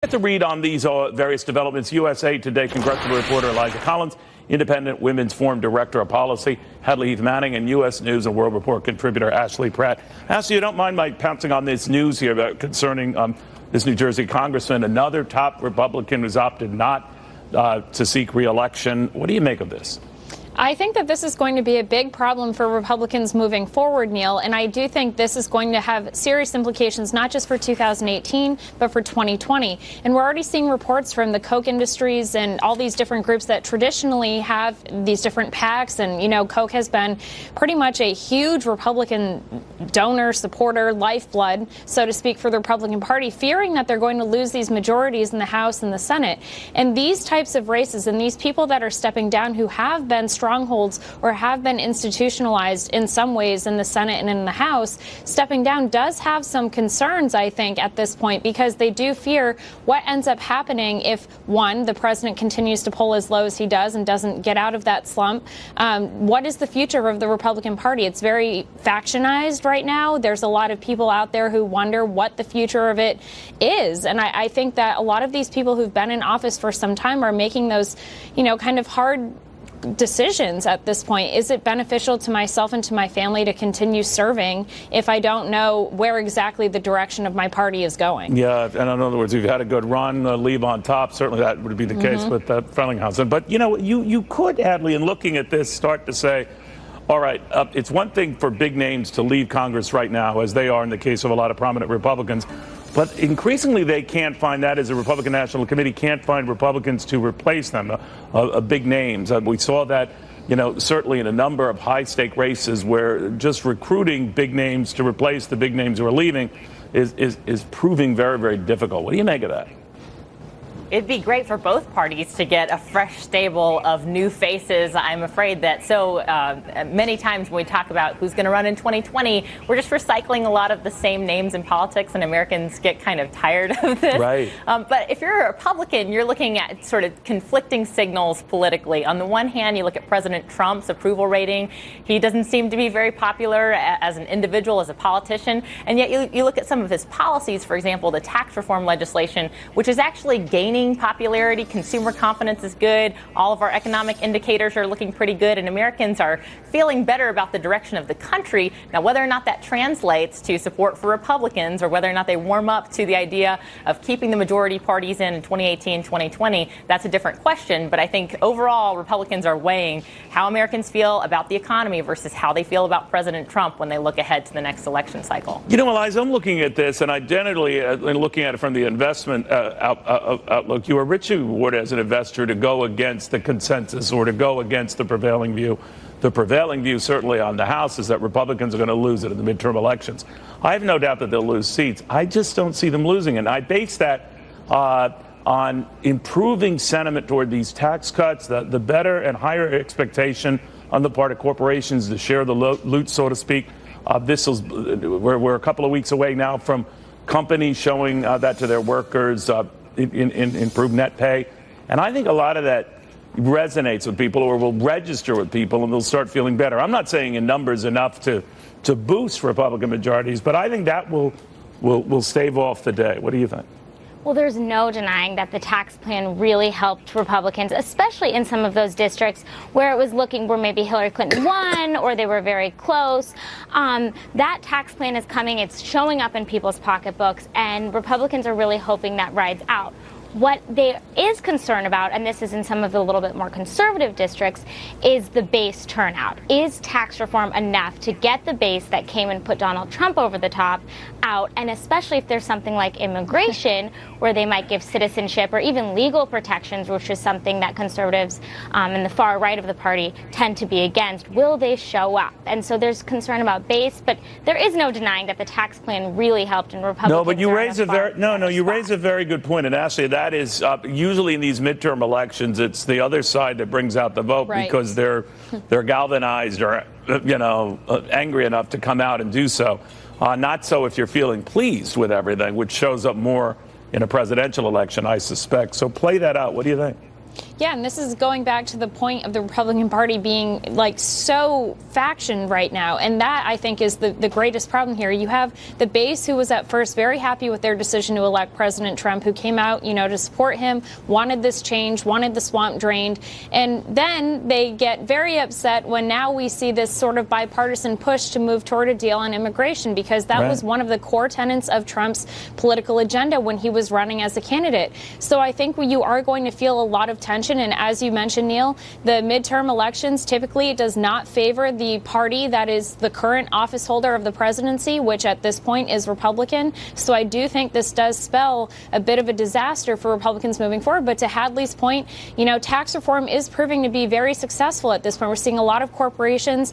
Get to read on these various developments. USA Today congressional reporter Elijah Collins, Independent Women's Forum Director of Policy Hadley Heath Manning, and U.S. News and World Report contributor Ashley Pratt. Ashley, you don't mind my pouncing on this news here concerning this New Jersey congressman, another top Republican who's opted not to seek re-election. What do you make of this? I think that this is going to be a big problem for Republicans moving forward, Neil, and I do think this is going to have serious implications not just for 2018, but for 2020. And we're already seeing reports from the Koch industries and all these different groups that traditionally have these different PACs. And, you know, Koch has been pretty much a huge Republican donor, supporter, lifeblood, so to speak, for the Republican Party, fearing that they're going to lose these majorities in the House and the Senate. And these types of races and these people that are stepping down who have been strongholds or have been institutionalized in some ways in the Senate and in the House, stepping down does have some concerns, I think, at this point, because they do fear what ends up happening if, one, the president continues to pull as low as he does and doesn't get out of that slump. What is the future of the Republican Party? It's very factionized right now. There's a lot of people out there who wonder what the future of it is. And I think that a lot of these people who've been in office for some time are making those, you know, kind of hard decisions at this point. Is it beneficial to myself and to my family to continue serving if I don't know where exactly the direction of my party is going? Yeah, and in other words, you've had a good run, leave on top. Certainly that would be the case with Frelinghuysen. But, you know, you could, Hadley, in looking at this, start to say, all right, it's one thing for big names to leave Congress right now, as they are in the case of a lot of prominent Republicans. But increasingly, they can't find that, as the Republican National Committee can't find Republicans to replace them, big names. We saw that, you know, certainly in a number of high-stake races where just recruiting big names to replace the big names who are leaving is proving very, very difficult. What do you make of that? It'd be great for both parties to get a fresh stable of new faces. I'm afraid that many times when we talk about who's going to run in 2020, we're just recycling a lot of the same names in politics, and Americans get kind of tired of this. Right. But if you're a Republican, you're looking at sort of conflicting signals politically. On the one hand, you look at President Trump's approval rating. He doesn't seem to be very popular as an individual, as a politician. And yet you look at some of his policies, for example, the tax reform legislation, which is actually gaining popularity. Consumer confidence is good. All of our economic indicators are looking pretty good, and Americans are feeling better about the direction of the country. Now, whether or not that translates to support for Republicans, or whether or not they warm up to the idea of keeping the majority parties in 2018, 2020, that's a different question. But I think overall, Republicans are weighing how Americans feel about the economy versus how they feel about President Trump when they look ahead to the next election cycle. You know, Eliza, I'm looking at this, and I generally, looking at it from the investment outlook, you are richly rewarded as an investor to go against the consensus or to go against the prevailing view. The prevailing view, certainly on the House, is that Republicans are going to lose it in the midterm elections. I have no doubt that they'll lose seats. I just don't see them losing it. And I base that on improving sentiment toward these tax cuts, the better and higher expectation on the part of corporations to share the loot, so to speak. We're a couple of weeks away now from companies showing that to their workers. In improved net pay. And I think a lot of that resonates with people, or will register with people, and they'll start feeling better. I'm not saying in numbers enough to boost Republican majorities, but I think that will stave off the day. What do you think? Well, there's no denying that the tax plan really helped Republicans, especially in some of those districts where it was looking where maybe Hillary Clinton won or they were very close. That tax plan is coming. It's showing up in people's pocketbooks, and Republicans are really hoping that rides out. What there is concern about, and this is in some of the little bit more conservative districts, is the base turnout. Is tax reform enough to get the base that came and put Donald Trump over the top out? And especially if there's something like immigration, where they might give citizenship or even legal protections, which is something that conservatives and the far right of the party tend to be against. Will they show up? And so there's concern about base, but there is no denying that the tax plan really helped, and Republicans. No, but you raise a very good point, and actually that is usually in these midterm elections, it's the other side that brings out the vote, right? Because they're galvanized or angry enough to come out and do so. Not so if you're feeling pleased with everything, which shows up more in a presidential election, I suspect. So play that out. What do you think? Yeah, and this is going back to the point of the Republican Party being like so faction right now. And that, I think, is the greatest problem here. You have the base who was at first very happy with their decision to elect President Trump, who came out, to support him, wanted this change, wanted the swamp drained. And then they get very upset when now we see this sort of bipartisan push to move toward a deal on immigration, because that was one of the core tenets of Trump's political agenda when he was running as a candidate. So I think you are going to feel a lot of tension. And as you mentioned, Neil, the midterm elections, typically it does not favor the party that is the current office holder of the presidency, which at this point is Republican. So I do think this does spell a bit of a disaster for Republicans moving forward. But to Hadley's point, tax reform is proving to be very successful at this point. We're seeing a lot of corporations,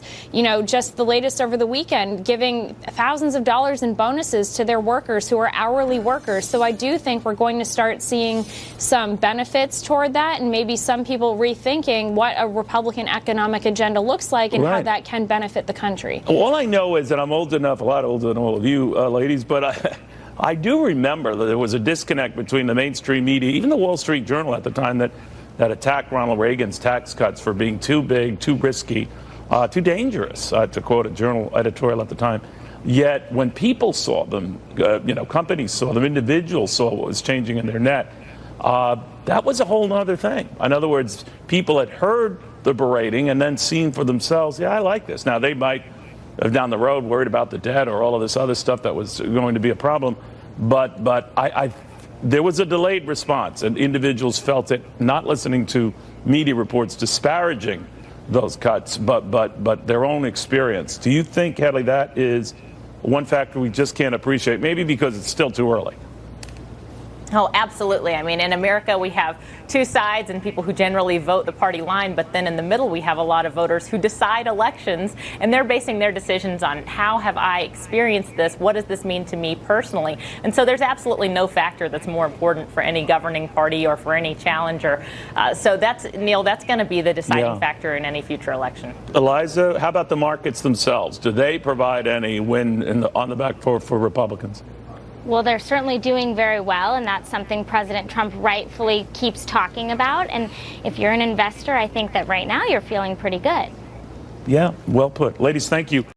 just the latest over the weekend, giving thousands of dollars in bonuses to their workers who are hourly workers. So I do think we're going to start seeing some benefits toward that, and maybe some people rethinking what a Republican economic agenda looks like and how that can benefit the country. All I know is that I'm old enough, a lot older than all of you ladies, but I do remember that there was a disconnect between the mainstream media, even the Wall Street Journal at the time, that attacked Ronald Reagan's tax cuts for being too big, too risky, too dangerous, to quote a journal editorial at the time. Yet when people saw them, companies saw them, individuals saw what was changing in their net, that was a whole other thing. In other words, people had heard the berating and then seen for themselves, I like this. Now, they might have down the road worried about the debt or all of this other stuff that was going to be a problem. But there was a delayed response, and individuals felt it, not listening to media reports disparaging those cuts, but their own experience. Do you think, Hadley, that is one factor we just can't appreciate, maybe because it's still too early? Oh, absolutely. I mean, in America, we have two sides and people who generally vote the party line. But then in the middle, we have a lot of voters who decide elections, and they're basing their decisions on how have I experienced this? What does this mean to me personally? And so there's absolutely no factor that's more important for any governing party or for any challenger. So that's, Neil, that's going to be the deciding factor in any future election. Eliza, how about the markets themselves? Do they provide any win on the back for Republicans? Well, they're certainly doing very well, and that's something President Trump rightfully keeps talking about. And if you're an investor, I think that right now you're feeling pretty good. Yeah, well put. Ladies, thank you.